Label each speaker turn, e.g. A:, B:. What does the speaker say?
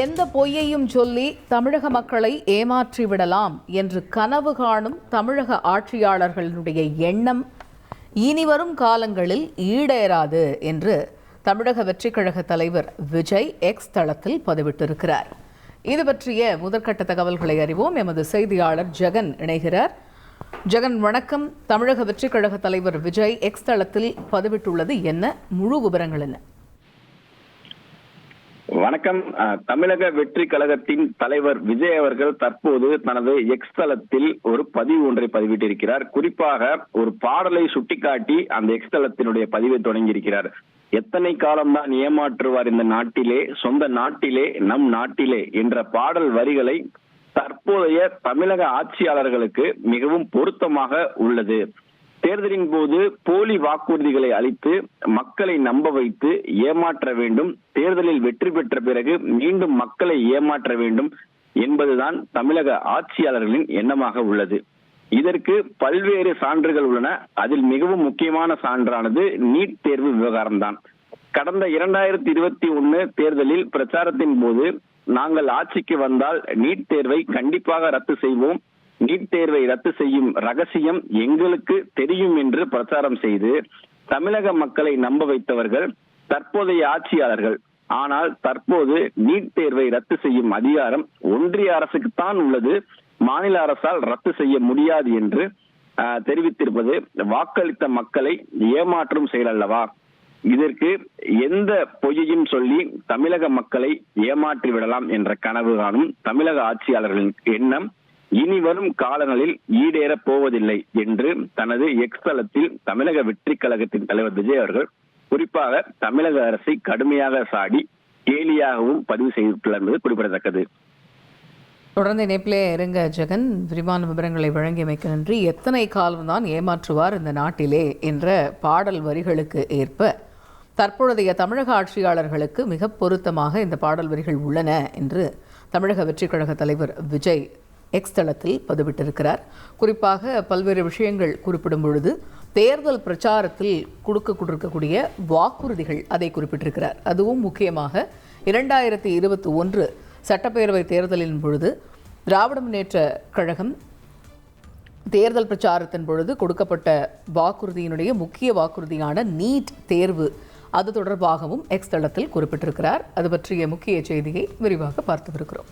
A: எந்த பொய்யையும் சொல்லி தமிழக மக்களை ஏமாற்றிவிடலாம் என்று கனவு காணும் தமிழக ஆட்சியாளர்களுடைய எண்ணம் இனிவரும் காலங்களில் ஈடேறாது என்று தமிழக வெற்றிக் கழக தலைவர் விஜய் எக்ஸ் தளத்தில் பதிவிட்டிருக்கிறார். இது பற்றிய முதற்கட்ட தகவல்களை அறிவோம். எமது செய்தியாளர் ஜெகன் இணைகிறார். ஜெகன், வணக்கம். தமிழக வெற்றிக் கழக தலைவர் விஜய் எக்ஸ் தளத்தில் பதிவிட்டுள்ளது என்ன? முழு விவரங்கள் என்ன?
B: வணக்கம். தமிழக வெற்றி கழகத்தின் தலைவர் விஜய் அவர்கள் தற்போது தனது எக்ஸ் தளத்தில் ஒரு பதிவு ஒன்றை பதிவிட்டிருக்கிறார். குறிப்பாக ஒரு பாடலை சுட்டிக்காட்டி அந்த எக்ஸ் தளத்தினுடைய பதிவை தொடங்கியிருக்கிறார். எத்தனை காலம்தான் ஏமாற்றுவார் இந்த நாட்டிலே, சொந்த நாட்டிலே, நம் நாட்டிலே என்ற பாடல் வரிகளை தற்போதைய தமிழக ஆட்சியாளர்களுக்கு மிகவும் பொருத்தமாக உள்ளது. தேர்தலின் போது போலி வாக்குறுதிகளை அளித்து மக்களை நம்ப வைத்து ஏமாற்ற வேண்டும், தேர்தலில் வெற்றி பெற்ற பிறகு மீண்டும் மக்களை ஏமாற்ற வேண்டும் என்பதுதான் தமிழக ஆட்சியாளர்களின் எண்ணமாக உள்ளது. இதற்கு பல்வேறு சான்றுகள் உள்ளன. அதில் மிகவும் முக்கியமான சான்றானது நீட் தேர்வு விவகாரம்தான். கடந்த 2021 தேர்தலில் பிரச்சாரத்தின் போது நாங்கள் ஆட்சிக்கு வந்தால் நீட் தேர்வை கண்டிப்பாக ரத்து செய்வோம், நீட் தேர்வை ரத்து செய்யும் ரகசியம் எங்களுக்கு தெரியும் என்று பிரச்சாரம் செய்து தமிழக மக்களை நம்ப வைத்தவர்கள் தற்போதைய ஆட்சியாளர்கள். ஆனால் தற்போது நீட் தேர்வை ரத்து செய்யும் அதிகாரம் ஒன்றிய அரசுக்குத்தான் உள்ளது, மாநில அரசால் ரத்து செய்ய முடியாது என்று தெரிவித்திருப்பது வாக்களித்த மக்களை ஏமாற்றும் செயல் அல்லவா? இதற்கு எந்த பொய்யையும் சொல்லி தமிழக மக்களை ஏமாற்றி விடலாம் என்ற கனவு காணும் தமிழக ஆட்சியாளர்களின் எண்ணம் இனி வரும் காலங்களில் ஈடேறப் போவதில்லை என்று தனது எக்ஸ் தளத்தில் தமிழக வெற்றி கழகத்தின் தலைவர் விஜய் அவர்கள் குறிப்பாக தமிழக அரசை கடுமையாக சாடி கேலியாகவும் பதிவு செய்துள்ளார் என்பது குறிப்பிடத்தக்கது.
A: தொடர்ந்து இணைப்பிலே இருங்க ஜெகன். விரிவான விவரங்களை வழங்கியமைக்க நன்றி. எத்தனை காலம்தான் ஏமாற்றுவார் இந்த நாட்டிலே என்ற பாடல் வரிகளுக்கு ஏற்ப தற்பொழுதைய தமிழக ஆட்சியாளர்களுக்கு மிக பொருத்தமாக இந்த பாடல் வரிகள் உள்ளன என்று தமிழக வெற்றி கழக தலைவர் விஜய் எக்ஸ் தளத்தில் பதிவிட்டிருக்கிறார். குறிப்பாக பல்வேறு விஷயங்கள் குறிப்பிடும் பொழுது தேர்தல் பிரச்சாரத்தில் கொடுக்கக்கூடிய வாக்குறுதிகள் அதை குறிப்பிட்டிருக்கிறார். அதுவும் முக்கியமாக 2021 சட்டப்பேரவை தேர்தலின் பொழுது திராவிட முன்னேற்ற கழகம் தேர்தல் பிரச்சாரத்தின் பொழுது கொடுக்கப்பட்ட வாக்குறுதியினுடைய முக்கிய வாக்குறுதியான நீட் தேர்வு, அது தொடர்பாகவும் எக்ஸ் தளத்தில் குறிப்பிட்டிருக்கிறார். அது பற்றிய முக்கிய செய்தியை விரிவாக பார்த்துவிருக்கிறோம்.